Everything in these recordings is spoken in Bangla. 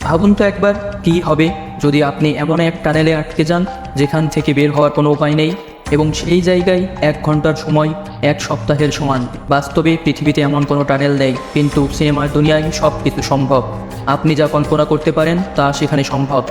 ভাবুন তো একবার কী হবে যদি আপনি এমন এক টানেলে আটকে যান যেখান থেকে বের হওয়ার কোনো উপায় নেই, এবং সেই জায়গায় 1 ঘন্টার সময় 1 সপ্তাহের সমান। বাস্তবে পৃথিবীতে এমন কোনো টানেল নেই, কিন্তু সিনেমার দুনিয়ায় সব কিছু সম্ভব। আপনি যা কল্পনা করতে পারেন তা সেখানে সম্ভব।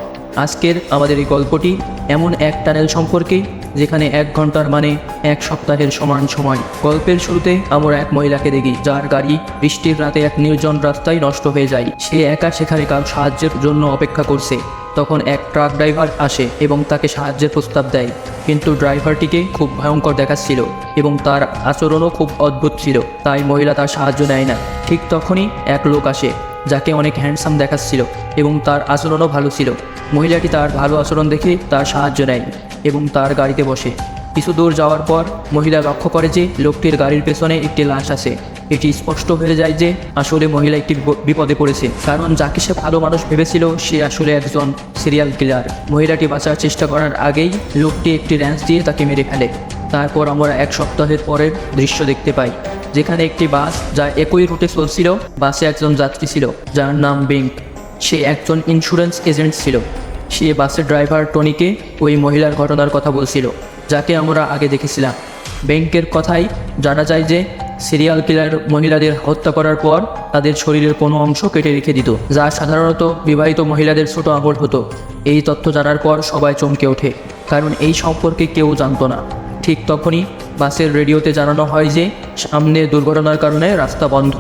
আজকের আমাদের এই গল্পটি এমন এক টানেল সম্পর্কে যেখানে 1 ঘন্টার মানে 1 সপ্তাহের সমান সময়। গল্পের শুরুতে আমরা এক মহিলাকে দেখি যার গাড়ি বৃষ্টির রাতে এক নির্জন রাস্তায় নষ্ট হয়ে যায়। সে একা সেখানে কারো সাহায্যের জন্য অপেক্ষা করছে। তখন এক ট্রাক ড্রাইভার আসে এবং তাকে সাহায্যের প্রস্তাব দেয়, কিন্তু ড্রাইভারটিকে খুব ভয়ঙ্কর দেখাচ্ছিল এবং তার আচরণও খুব অদ্ভুত ছিল, তাই মহিলা তার সাহায্য নেয় না। ঠিক তখনই এক লোক আসে যাকে অনেক হ্যান্ডসাম দেখাচ্ছিল এবং তার আচরণও ভালো ছিল। মহিলাটি তার ভালো আচরণ দেখে তার সাহায্য নেয় এবং তার গাড়িতে বসে। কিছু দূর যাওয়ার পর মহিলা লক্ষ্য করে যে লোকটির গাড়ির পেছনে একটি লাশ আছে। এটি স্পষ্ট হয়ে যায় যে আসলে মহিলা একটি বিপদে পড়েছে, কারণ যাকে সে ভালো মানুষ ভেবেছিল সে আসলে একজন সিরিয়াল কিলার। মহিলাটি বাঁচার চেষ্টা করার আগেই লোকটি একটি র্যাঞ্চ দিয়ে তাকে মেরে ফেলে। তারপর আমরা 1 সপ্তাহের পরের দৃশ্য দেখতে পাই, যেখানে একটি বাস যা একই রুটে চলছিল। বাসে একজন যাত্রী ছিল যার নাম বেঙ্ক। সে একজন ইন্স্যুরেন্স এজেন্ট ছিল। সে বাসের ড্রাইভার টনিকে ওই মহিলার ঘটনার কথা বলছিল যাকে আমরা আগে দেখেছিলাম। বেঙ্কের কথাই জানা যায় যে সিরিয়াল কিলার মহিলাদের হত্যা করার পর তাদের শরীরের কোনো অংশ কেটে রেখে দিত, যা সাধারণত বিবাহিত মহিলাদের ছোট আঙুল হতো। এই তথ্য জানার পর সবাই চমকে ওঠে, কারণ এই সম্পর্কে কেউ জানতো না। ঠিক তখনই বাসের রেডিওতে জানানো হয় যে সামনে দুর্ঘটনার কারণে রাস্তা বন্ধ।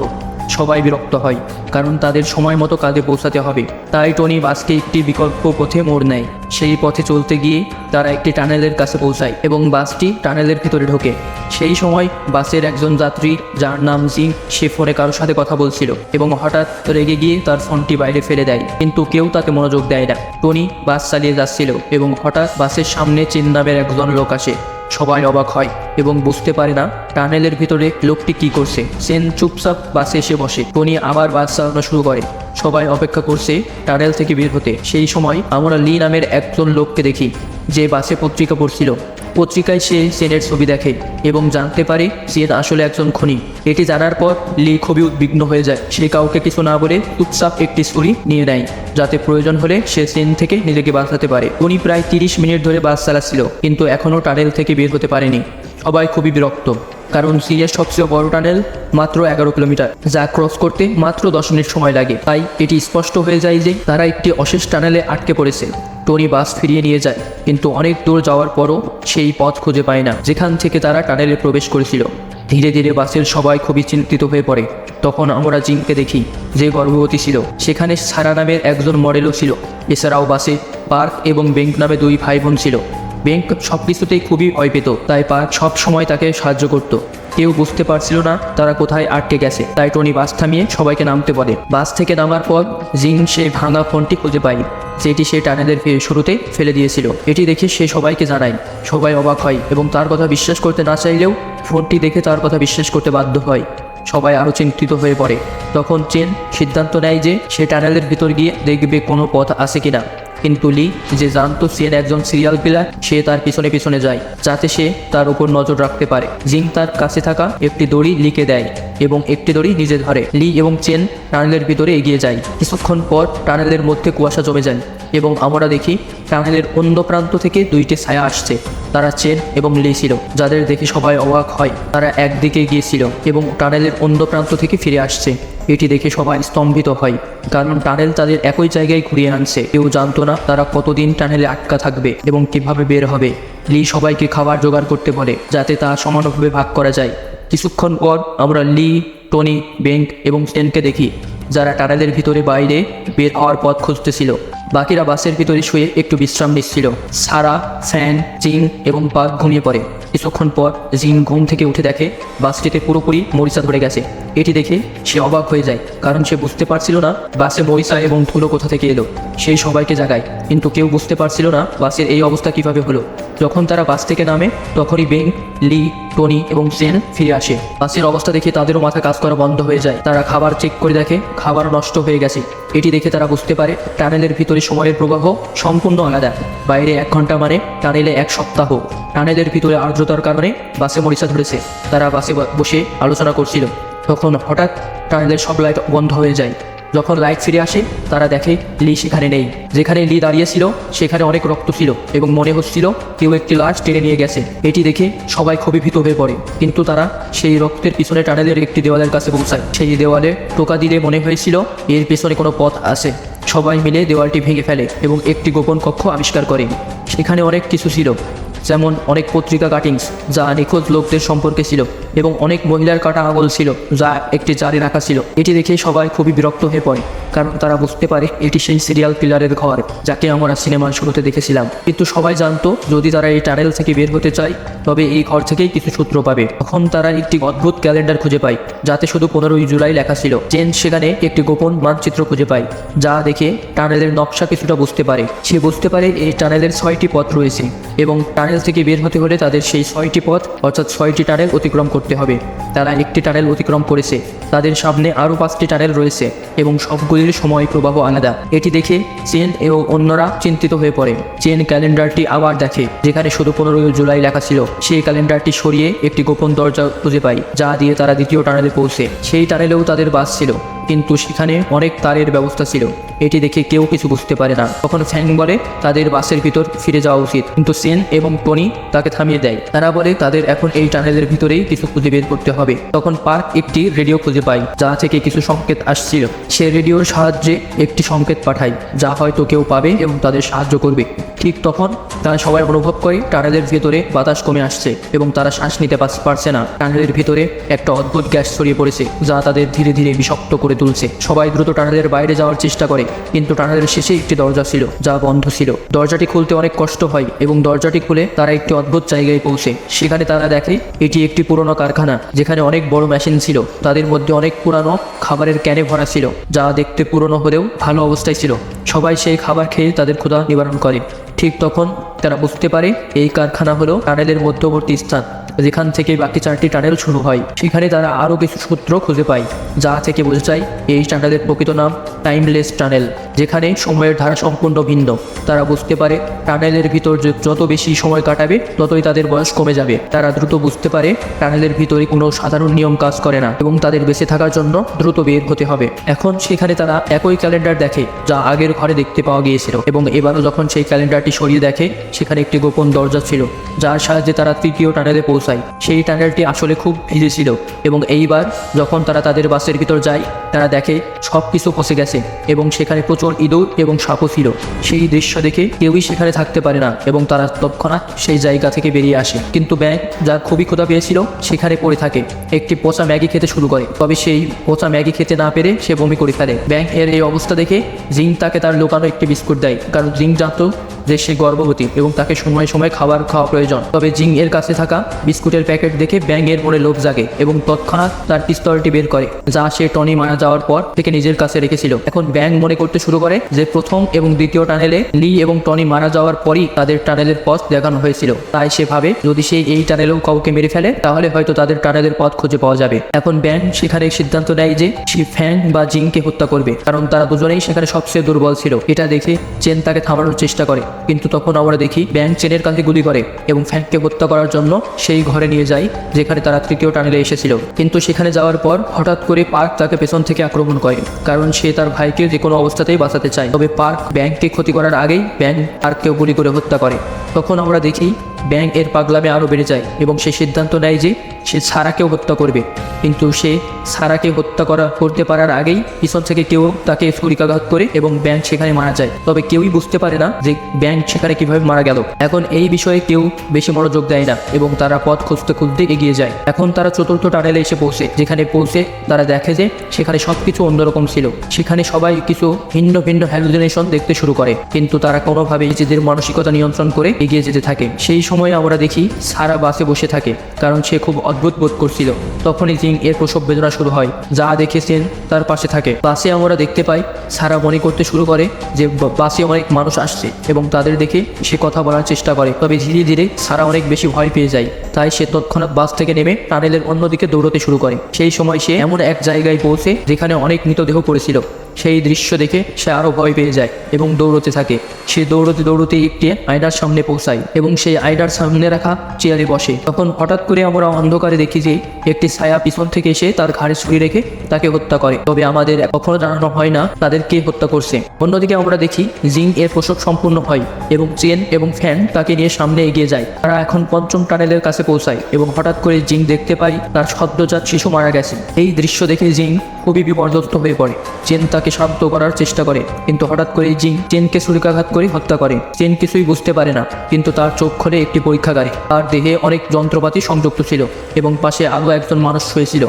সবাই বিরক্ত হয়, কারণ তাদের সময় মতো কাজে পৌঁছাতে হবে। তাই টনি বাসকে একটি বিকল্প পথে মোড় নেয়। সেই পথে চলতে গিয়ে তারা একটি টানেলের কাছে পৌঁছায় এবং বাসটি টানেলের ভিতরে ঢোকে। সেই সময় বাসের একজন যাত্রী যার নাম জিং, সে ফোনে কারোর সাথে কথা বলছিল এবং হঠাৎ রেগে গিয়ে তার ফোনটি বাইরে ফেলে দেয়, কিন্তু কেউ তাকে মনোযোগ দেয় না। টনি বাস চালিয়ে যাচ্ছিল এবং হঠাৎ বাসের সামনে চিন নামের একজন লোক আসে। সবাই অবাক হয় এবং বুঝতে পারে না টানেলের ভিতরে লোকটি কি করছে। সেন চুপচাপ বাসে এসে বসে। টনি আবার বাস চালানো শুরু করে। সবাই অপেক্ষা করছে টানেল থেকে বের হতে। সেই সময় আমরা লি নামের একজন লোককে দেখি যে বাসে পত্রিকা পড়ছিল। পত্রিকায় সে সেনের ছবি দেখে এবং জানতে পারে সেন আসলে একজন খুনি। এটি জানার পর লি খুবই উদ্বিগ্ন হয়ে যায়। সে কাউকে কিছু না বলে চুপচাপ একটি ছুরি নিয়ে নেয়, যাতে প্রয়োজন হলে সে সেন থেকে নিজেকে বাঁচাতে পারে। উনি প্রায় 30 মিনিট ধরে বাস চালাচ্ছিল, কিন্তু এখনও টানেল থেকে বের হতে পারেনি। সবাই খুবই বিরক্ত, কারণ সিরিয়ার সবচেয়ে বড় টানেল মাত্র 11 কিলোমিটার, যা ক্রস করতে মাত্র 10 মিনিট সময় লাগে। তাই এটি স্পষ্ট হয়ে যায় যে তারা একটি অশেষ টানেলে আটকে পড়েছে। টনি বাস ফিরিয়ে নিয়ে যায়, কিন্তু অনেক দূর যাওয়ার পরও সেই পথ খুঁজে পায় না যেখান থেকে তারা টানেলে প্রবেশ করেছিল। ধীরে ধীরে বাসের সবাই খুবই চিন্তিত হয়ে পড়ে। তখন আমরা জিংকে দেখি, যে গর্ভবতী ছিল। সেখানে সারা নামের একজন মডেলও ছিল। এছাড়াও বাসে পার্ক এবং বেঙ্ক নামে 2 ভাই বোন ছিল। বেঙ্ক সব কিছুতেই খুবই ভয় পেত, তাই পার্ক সব সময় তাকে সাহায্য করত। কেউ বুঝতে পারছিল না তারা কোথায় আটকে গেছে, তাই টনি বাস থামিয়ে সবাইকে নামতে বলে। বাস থেকে নামার পর জিং সে ভাঙা ফোনটি খুঁজে পায়, যেটি সে টানেলের শুরুতে ফেলে দিয়েছিল। এটি দেখে সে সবাইকে জানায়। সবাই অবাক হয় এবং তার কথা বিশ্বাস করতে না চাইলেও ফোনটি দেখে তার কথা বিশ্বাস করতে বাধ্য হয়। সবাই আরও চিন্তিত হয়ে পড়ে। তখন চেন সিদ্ধান্ত নেয় যে সে টানেলের ভিতর গিয়ে দেখবে কোনো পথ আছে কিনা। কিন্তু লি, যে জানতো সেন একজন সিরিয়াল কিলার, সে তার পিছনে পিছনে যায় যাতে সে তার উপর নজর রাখতে পারে। জিং তার কাছে থাকা একটি দড়ি লিকে দেয় এবং একটি দড়ি নিজে ধরে। লি এবং চেন টানেলের ভিতরে এগিয়ে যায়। কিছুক্ষণ পর টানেলের মধ্যে কুয়াশা জমে যায় এবং আমরা দেখি টানেলের অন্য প্রান্ত থেকে 2টি ছায়া আসছে। তারা চেন এবং লি ছিল, যাদের দেখে সবাই অবাক হয়। তারা একদিকে গিয়েছিল এবং টানেলের অন্য প্রান্ত থেকে ফিরে আসছে। এটি দেখে সবাই স্তম্ভিত হয়, কারণ টানেল তাদের একই জায়গায় ঘুরিয়ে আনছে। কেউ জানতো না তারা কতদিন টানেলে আটকা থাকবে এবং কিভাবে বের হবে। লি সবাইকে খাবার জোগাড় করতে বলে, যাতে তা সমানভাবে ভাগ করা যায়। কিছুক্ষণ পর আমরা লি, টনি, বেঙ্ক এবং সেনকে দেখি, যারা টানেলের ভিতরে বাইরে বের হওয়ার পথ খুঁজতেছিল। বাকিরা বাসের ভিতরে শুয়ে একটু বিশ্রাম নিচ্ছিল। সারা, ফ্যান, জিং এবং পার্ক ঘুমিয়ে পড়ে। কিছুক্ষণ পর জিং ঘুম থেকে উঠে দেখে বাসটিতে পুরোপুরি মরিচা ধরে গেছে। এটি দেখে সে অবাক হয়ে যায়, কারণ সে বুঝতে পারছিল না বাসে মরিচা এবং ধুলো কোথা থেকে এলো। সেই সবাইকে জাগায়, কিন্তু কেউ বুঝতে পারছিল না বাসের এই অবস্থা কিভাবে হলো। যখন তারা বাস থেকে নামে তখনই বেং, লি, টনি এবং সেন ফিরে আসে। বাসের অবস্থা দেখে তাদেরও মাথা কাজ করা বন্ধ হয়ে যায়। তারা খাবার চেক করে দেখে খাবার নষ্ট হয়ে গেছে। এটি দেখে তারা বুঝতে পারে টানেলের ভিতরে সময়ের প্রবাহ সম্পূর্ণ আলাদা। বাইরে 1 ঘন্টা মানে টানেলে 1 সপ্তাহ। টানেলের ভিতরে আর্দ্রতার কারণে বাসে মরিচা ধরেছে। তারা বাসে বসে আলোচনা করছিল। তখন হঠাৎ টানেলের সব লাইট বন্ধ হয়ে যায়। যখন লাইট ফিরে আসে তারা দেখে লি সেখানে নেই। যেখানে লি দাঁড়িয়েছিল সেখানে অনেক রক্ত ছিল এবং মনে হচ্ছিল কেউ একটি লাশ টেনে নিয়ে গেছে। এটি দেখে সবাই খুবই ভীত হয়ে পড়ে, কিন্তু তারা সেই রক্তের পিছনে টানেলের একটি দেওয়ালের কাছে পৌঁছায়। সেই দেওয়ালে টোকা দিলে মনে হয়েছিল এর পেছনে কোনো পথ আছে। সবাই মিলে দেওয়ালটি ভেঙে ফেলে এবং একটি গোপন কক্ষ আবিষ্কার করে। সেখানে অনেক কিছু ছিল, যেমন অনেক পত্রিকা কাটিংস যা নিখোঁজ লোকদের সম্পর্কে ছিল এবং অনেক মহিলার কাটা আঙুল ছিল যা একটি জারে রাখা ছিল। এটি দেখে সবাই খুবই বিরক্ত হয়ে পড়ে, কারণ তারা বুঝতে পারে এটি সেই সিরিয়াল কিলারের ঘর যাকে আমরা সিনেমার শুরুতে দেখেছিলাম। কিন্তু সবাই জানতো যদি তারা এই টানেল থেকে বের হতে চায় তবে এই ঘর থেকেই কিছু সূত্র পাবে। তখন তারা একটি অদ্ভুত ক্যালেন্ডার খুঁজে পায় যাতে শুধু 15ই জুলাই লেখা ছিল। জেন সেখানে একটি গোপন মানচিত্র খুঁজে পায় যা দেখে টানেলের নকশা কিছুটা বুঝতে পারে। সে বুঝতে পারে এই টানেলের 6টি পথ রয়েছে এবং টানেল থেকে বের হতে হলে তাদের সেই 6টি পথ অর্থাৎ 6টি টানেল অতিক্রম করতে হবে। তারা একটি টানেল অতিক্রম করেছে, তাদের সামনে আরও 5টি টানেল রয়েছে এবং সবগুলির সময় প্রবাহ আলাদা। এটি দেখে চেন এবং অন্যরা চিন্তিত হয়ে পড়ে। চেন ক্যালেন্ডারটি আবার দেখে যেখানে শুধু 15ই জুলাই লেখা ছিল। সেই ক্যালেন্ডারটি সরিয়ে একটি গোপন দরজা খুঁজে পায় যা দিয়ে তারা দ্বিতীয় টানেলে পৌঁছে। সেই টানেলেও তাদের বাস ছিল, কিন্তু সেখানে অনেক তারের ব্যবস্থা ছিল। এটি দেখে কেউ কিছু বুঝতে পারে না। তখন ফ্যাং বলে তাদের বাসের ভিতর ফিরে যাওয়া উচিত, কিন্তু সেন এবং টনি তাকে থামিয়ে দেয়। তারা বলে তাদের এখন এই টানেলের ভিতরেই কিছু খুঁজে বের করতে হবে। তখন পার্ক একটি রেডিও খুঁজে পায় যা থেকে কিছু সংকেত আসছিল। সে রেডিওর সাহায্যে একটি সংকেত পাঠায় যা হয়তো কেউ পাবে এবং তাদের সাহায্য করবে। ঠিক তখন তারা সবাই অনুভব করে টানেলের ভিতরে বাতাস কমে আসছে এবং তারা শ্বাস নিতে পারছে না। টানেলের ভিতরে একটা অদ্ভুত গ্যাস ছড়িয়ে পড়েছে যা তাদের ধীরে ধীরে বিষাক্ত করে তুলছে। সবাই দ্রুত টানেলের বাইরে যাওয়ার চেষ্টা করে, কিন্তু টানেলের শেষে একটি দরজা ছিল যা বন্ধ ছিল। দরজাটি খুলতে অনেক কষ্ট হয় এবং দরজাটি খুলে তারা একটি অদ্ভুত জায়গায় পৌঁছে। সেখানে তারা দেখে এটি একটি পুরনো কারখানা যেখানে অনেক বড় মেশিন ছিল। তাদের মধ্যে অনেক পুরানো খাবারের ক্যানে ভরা ছিল যা দেখতে পুরনো হলেও ভালো অবস্থায় ছিল। সবাই সেই খাবার খেয়ে তাদের ক্ষুধা নিবারণ করে। ঠিক তখন তারা বুঝতে পারে এই কারখানা হলো টানেলের মধ্যবর্তী স্থান যেখান থেকে বাকি 4টি টানেল শুরু হয়। সেখানে তারা আরও কিছু সূত্র খুঁজে পায় যা থেকে বোঝা যায় এই টানেলের প্রকৃত নাম টাইমলেস টানেল, যেখানে সময়ের ধারা সম্পূর্ণ ভিন্ন। তারা বুঝতে পারে টানেলের ভিতর যত বেশি সময় কাটাবে ততই তাদের বয়স কমে যাবে। তারা দ্রুত বুঝতে পারে টানেলের ভিতরে কোনো সাধারণ নিয়ম কাজ করে না এবং তাদের বেঁচে থাকার জন্য দ্রুত বের হতে হবে। এখন সেখানে তারা একই ক্যালেন্ডার দেখে যা আগের ঘরে দেখতে পাওয়া গিয়েছিল এবং এবারও যখন সেই ক্যালেন্ডারটি সরিয়ে দেখে সেখানে একটি গোপন দরজা ছিল যার সাহায্যে তারা তৃতীয় টানেলে পৌঁছায়। সেই টানেলটি আসলে খুব ভিজে ছিল এবং এইবার যখন তারা তাদের বাসের ভিতর যায় তারা দেখে সব কিছু ফসে গেছে এবং সেখানে প্রচুর ইঁদুর এবং সাপও ছিল। সেই দৃশ্য দেখে কেউই সেখানে থাকতে পারে না এবং তারা তৎক্ষণাৎ সেই জায়গা থেকে বেরিয়ে আসে। কিন্তু ব্যাং, যার খুবই ক্ষুধা পেয়েছিল, সেখানে পড়ে থাকে। একটি পচা ম্যাগি খেতে শুরু করে, তবে সেই পচা ম্যাগি খেতে না পেরে সে বমি করে ফেলে। ব্যাং এর এই অবস্থা দেখে জিং তাকে তার লুকানো একটি বিস্কুট দেয়, কারণ জিং জানতো যে সে গর্ভবতী এবং তাকে সময় সময় খাবার খাওয়া প্রয়োজন। তবে জিং এর কাছে থাকা বিস্কুটের প্যাকেট দেখে ব্যাং এর মনে লোভ জাগে এবং তৎক্ষণাৎ তার পিস্তলটি বের করে যা সে টনি মারা যাওয়ার পর থেকে নিজের কাছে রেখেছিল। এখন ব্যাং মনে করতে শুরু করে যে প্রথম এবং দ্বিতীয় টানেলে লি এবং টনি মারা যাওয়ার পরই তাদের টানেলের পথ দেখানো হয়েছিল। তাই সে ভাবে যদি সে এই টানেলেও কাউকে মেরে ফেলে তাহলে হয়তো তাদের টানেলের পথ খুঁজে পাওয়া যাবে। এখন ব্যাং সেখানে সিদ্ধান্ত নেয় যে সে ফ্যাং বা জিংকে হত্যা করবে, কারণ তারা দুজনেই সেখানে সবচেয়ে দুর্বল ছিল। এটা দেখে চেন তাকে থামানোর চেষ্টা করে, কিন্তু তখন আমরা দেখি ব্যাং চেনের কাছে গুলি করে এবং ফ্যাংকে হত্যা করার জন্য সেই ঘরে নিয়ে যায় যেখানে তারা তৃতীয় টানেলে এসেছিল। কিন্তু সেখানে যাওয়ার পর হঠাৎ করে পার্ক তাকে পেছন থেকে আক্রমণ করে, কারণ সে তার ভাইকে যে কোনো অবস্থাতেই বাঁচাতে চায়। তবে পার্ক ব্যাংককে ক্ষতি করার আগেই ব্যাং পার্ককেও গুলি করে হত্যা করে। তখন আমরা দেখি ব্যাং এর পাগলামে আরও বেড়ে যায় এবং সে সিদ্ধান্ত নেয় যে সে সারাকেও হত্যা করবে। কিন্তু সে সারাকে হত্যা করতে পারার আগেই পিছন থেকে কেউ তাকে ছুরিকাঘাত করে এবং ব্যাং সেখানে মারা যায়। তবে কেউই বুঝতে পারে না যে ব্যাং সেখানে কিভাবে মারা গেল। এখন এই বিষয়ে কেউ বেশি মনোযোগ দেয় না এবং তারা পথ খুঁজতে খুঁজতে এগিয়ে যায়। এখন তারা চতুর্থ টানেলে এসে পৌঁছে, যেখানে পৌঁছে তারা দেখে যে সেখানে সবকিছু অন্যরকম ছিল। সেখানে সবাই কিছু ভিন্ন ভিন্ন হ্যালুসিনেশন দেখতে শুরু করে, কিন্তু তারা কোনোভাবেই নিজেদের মানসিকতা নিয়ন্ত্রণ করে এগিয়ে যেতে থাকে। সেই সময় আমরা দেখি সারা বাসে বসে থাকে, কারণ সে খুব অদ্ভুত বোধ করছিল। তখনই জিং এর প্রসব বেদনা শুরু হয়, যা দেখে সেন তার পাশে থাকে। বাসে আমরা দেখতে পাই সারা মনে করতে শুরু করে যে বাসে অনেক মানুষ আসছে এবং তাদের দেখে সে কথা বলার চেষ্টা করে। তবে ধীরে ধীরে সারা অনেক বেশি ভয় পেয়ে যায়, তাই সে তৎক্ষণাৎ বাস থেকে নেমে টানেলের অন্যদিকে দৌড়তে শুরু করে। সেই সময় সে এমন এক জায়গায় পৌঁছে যেখানে অনেক মৃতদেহ পড়েছিল সেই দৃশ্য দেখে সে আরও ভয় পেয়ে যায় এবং দৌড়তে থাকে। সে দৌড়তে দৌড়তে একটি আয়নার সামনে পৌঁছায় এবং সেই আয়নার সামনে রাখা চেয়ারে বসে। তখন হঠাৎ করে আমরা অন্ধকারে দেখি যে একটি ছায়া পিছন থেকে এসে তার ঘাড়ে ছুরি রেখে তাকে হত্যা করে। তবে আমাদের কখনো জানানো হয় না তাদের কে হত্যা করছে। অন্যদিকে আমরা দেখি জিং এর প্রসব সম্পূর্ণ হয় এবং চেন এবং ফ্যান তাকে নিয়ে সামনে এগিয়ে যায়। তারা এখন পঞ্চম টানেলের কাছে পৌঁছায় এবং হঠাৎ করে জিং দেখতে পাই তার সদ্যজাত শিশু মারা গেছে। এই দৃশ্য দেখে জিং খুবই বিপর্যস্ত হয়ে পড়ে। চেন তাকে শান্ত করার চেষ্টা করে, কিন্তু হঠাৎ করে জিং চেনকে ছুরিকাঘাত করে হত্যা করে। চেন কিছুই বুঝতে পারে না, কিন্তু তার চোখ খোলে একটি পরীক্ষাগারে। তার দেহে অনেক যন্ত্রপাতি সংযুক্ত ছিল এবং পাশে আরও একজন মানুষ শুয়েছিল।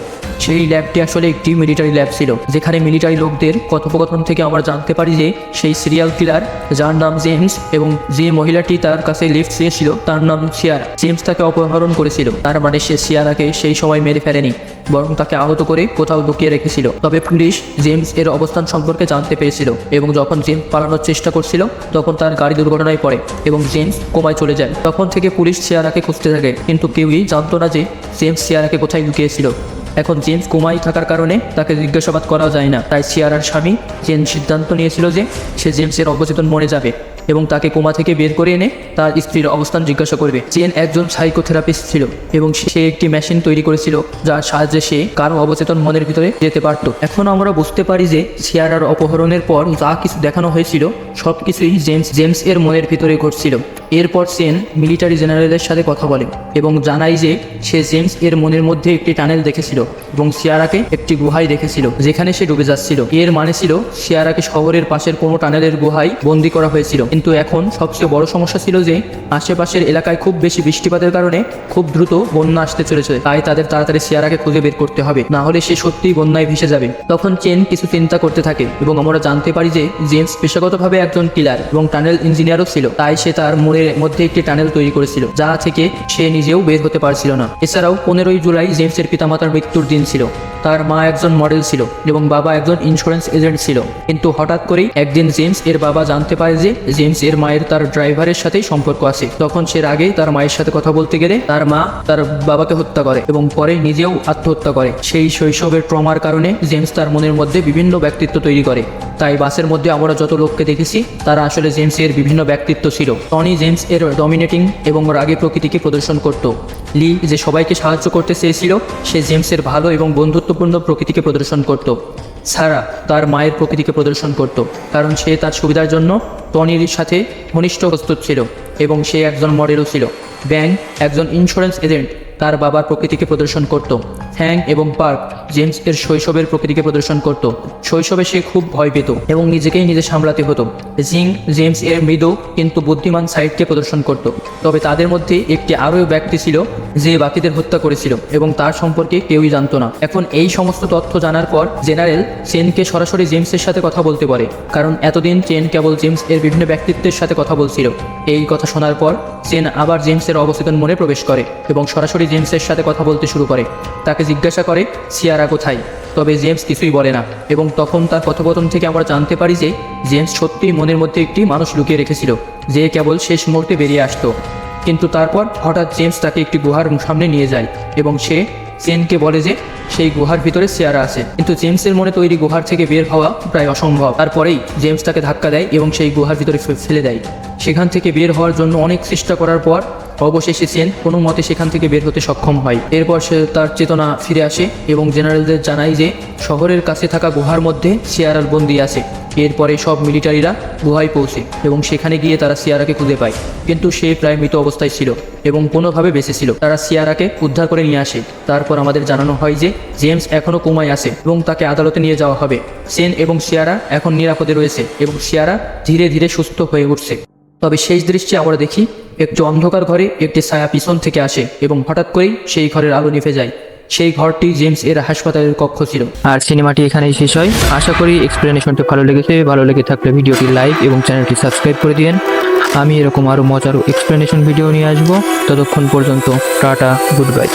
সেই ল্যাবটি আসলে একটি মিলিটারি ল্যাব ছিল, যেখানে মিলিটারি লোকদের কথোপকথন থেকে আমরা জানতে পারি যে সেই সিরিয়াল কিলার যার নাম জেমস এবং যে মহিলাটি তার কাছে লিফট চেয়েছিল তার নাম সিয়ারা। জেমস তাকে অপহরণ করেছিল, তার মানে সে সিয়ারাকে সেই সময় মেরে ফেলেনি, বরং তাকে আহত করে কোথাও লুকিয়ে রেখেছিল। তবে পুলিশ জেমস এর অবস্থান সম্পর্কে জানতে পেরেছিল এবং যখন জেমস পালানোর চেষ্টা করছিল তখন তার গাড়ি দুর্ঘটনায় পড়ে এবং জেমস কোমায় চলে যায়। তখন থেকে পুলিশ সিয়ারাকে খুঁজতে থাকে, কিন্তু কেউই জানতো না যে জেমস সিয়ারাকে কোথায় লুকিয়েছিল। এখন জেমস কোমায় থাকার কারণে তাকে জিজ্ঞাসাবাদ করা যায় না, তাই সিয়ারার স্বামী জেন সিদ্ধান্ত নিয়েছিল যে সে জেমসের অবচেতন মরে যাবে এবং তাকে কোমা থেকে বের করে এনে তার স্ত্রীর অবস্থান জিজ্ঞাসা করবে। জেন একজন সাইকোথেরাপিস্ট ছিল এবং সে একটি মেশিন তৈরি করেছিল যার সাহায্যে সে কারো অবচেতন মনের ভিতরে যেতে পারত। এখন আমরা বুঝতে পারি যে সিয়ারার অপহরণের পর যা কিছু দেখানো হয়েছিল সব কিছুই জেমস এর মনের ভিতরে ঘটছিল। এরপর সেন মিলিটারি জেনারেলের সাথে কথা বলে এবং জানায় যে সে জেমস এর মনের মধ্যে একটি টানেল দেখেছিল এবং সিয়ারাকে একটি গুহায় দেখেছিল যেখানে সে ডুবে যাচ্ছিল। এর মানে ছিল সিয়ারাকে শহরের পাশের কোনো টানেলের গুহায় বন্দী করা হয়েছিল। কিন্তু এখন সবচেয়ে বড় সমস্যা ছিল যে আশেপাশের এলাকায় খুব বেশি বৃষ্টিপাতের কারণে খুব দ্রুত বন্যা আসতে চলেছে, তাই তাদের তাড়াতাড়ি সিয়ারাকে খুঁজে বের করতে হবে, না হলে সে সত্যিই বন্যায় ভেসে যাবে। তখন চেন কিছু চিন্তা করতে থাকে এবং আমরা জানতে পারি যে জেমস পেশাগতভাবে একজন কিলার এবং টানেল ইঞ্জিনিয়ারও ছিল, তাই সে তার মনের মধ্যে একটি টানেল তৈরি করেছিল যা থেকে সে নিজেও বের হতে পারছিল না। এছাড়াও 15ই জুলাই জেমসের পিতামাতার মৃত্যুর দিন ছিল। তার মা একজন মডেল ছিল এবং বাবা একজন ইন্স্যুরেন্স এজেন্ট ছিল। কিন্তু হঠাৎ করেই একদিন জেমস এর বাবা জানতে পারে যে জেমস এর মায়ের তার ড্রাইভারের সাথেই সম্পর্ক আছে। তখন সে আগে তার মায়ের সাথে কথা বলতে গেলে তার মা তার বাবাকে হত্যা করে এবং পরে নিজেও আত্মহত্যা করে। সেই শৈশবের ট্রমার কারণে জেমস তার মনের মধ্যে বিভিন্ন ব্যক্তিত্ব তৈরি করে। তাই বাসের মধ্যে আমরা যত লোককে দেখেছি তারা আসলে জেমস এর বিভিন্ন ব্যক্তিত্ব ছিল। টনি জেমস এর ডমিনেটিং এবং রাগী প্রকৃতিকে প্রদর্শন করত। লি যে সবাইকে সাহায্য করতে চেয়েছিল সে জেমসের ভালো এবং বন্ধুত্বপূর্ণ প্রকৃতিকে প্রদর্শন করত। সারা তার মায়ের প্রকৃতিকে প্রদর্শন করত, কারণ সে তার সুবিধার জন্য টনির সাথে ঘনিষ্ঠ প্রস্তুত ছিল এবং সে একজন মডেলও ছিল। ব্যাং একজন ইন্স্যুরেন্স এজেন্ট তার বাবার প্রকৃতিকে প্রদর্শন করত। হ্যাং এবং পার্ক জেমস এর শৈশবের প্রকৃতিকে প্রদর্শন করত। শৈশবে সে খুব ভয় পেত এবং নিজেকেই নিজে সামলাতে হতো। জিং জেমস এর মৃদু কিন্তু বুদ্ধিমান সাইডকে প্রদর্শন করত। তবে তাদের মধ্যে একটি আরও ব্যক্তি ছিল যে বাকিদের হত্যা করেছিল এবং তার সম্পর্কে কেউই জানতো না। এখন এই সমস্ত তথ্য জানার পর জেনারেল চেনকে সরাসরি জেমসের সাথে কথা বলতে পারে, কারণ এতদিন চেন কেবল জেমস এর বিভিন্ন ব্যক্তিত্বের সাথে কথা বলছিল। এই কথা শোনার পর চেন আবার জেমসের অবচেতন মনে প্রবেশ করে এবং সরাসরি জেমসের সাথে কথা বলতে শুরু করে। তাকে জিজ্ঞাসা করে সিয়ারা কোথায়, তবে জেমস কিছুই বলে না এবং তখন তার কথোপকথন থেকে আমরা জানতে পারি যে জেমস সত্যিই মনের মধ্যে একটি মানুষ লুকিয়ে রেখেছিল যে কেবল শেষ মুহূর্তে বেরিয়ে আসতো। কিন্তু তারপর হঠাৎ জেমস তাকে একটি গুহার সামনে নিয়ে যায় এবং সে চেনকে বলে যে সেই গুহার ভিতরে সিয়ারা আছে, কিন্তু জেমসের মনে তৈরি গুহার থেকে বের হওয়া প্রায় অসম্ভব। তারপরেই জেমস তাকে ধাক্কা দেয় এবং সেই গুহার ভিতরে ফেলে দেয়। সেখান থেকে বের হওয়ার জন্য অনেক চেষ্টা করার পর অবশেষে চেন কোনো মতে সেখান থেকে বের হতে সক্ষম হয়। এরপর সে তার চেতনা ফিরে আসে এবং জেনারেলদের জানায় যে শহরের কাছে থাকা গুহার মধ্যে সিয়ারার বন্দি আছে। এরপরে সব মিলিটারিরা গুহায় পৌঁছে এবং সেখানে গিয়ে তারা সিয়ারাকে খুঁজে পায়, কিন্তু সে প্রায় মৃত অবস্থায় ছিল এবং কোনোভাবে বেঁচে ছিল। তারা সিয়ারাকে উদ্ধার করে নিয়ে আসে। তারপর আমাদের জানানো হয় যে জেমস এখনও কোমায় আছে এবং তাকে আদালতে নিয়ে যাওয়া হবে। সেন এবং সিয়ারা এখন নিরাপদে রয়েছে এবং সিয়ারা ধীরে ধীরে সুস্থ হয়ে উঠছে। তবে শেষ দৃশ্যে আমরা দেখি একটি অন্ধকার ঘরে একটি ছায়া পিছন থেকে আসে এবং হঠাৎ করেই সেই ঘরের আলো নিভে যায়। সেই ঘরটি জেমস এর হাসপাতালের কক্ষ ছিল। আর সিনেমাটি এখানেই শেষ হয়। আশা করি এক্সপ্লেনেশনটি ভালো লেগেছে। ভালো লেগে থাকলে ভিডিওটি লাইক এবং চ্যানেলটি সাবস্ক্রাইব করে দিন। আমি এরকম আরও মজার এক্সপ্লেনেশন ভিডিও নিয়ে আসবো। ততক্ষণ পর্যন্ত টাটা, গুড বাই।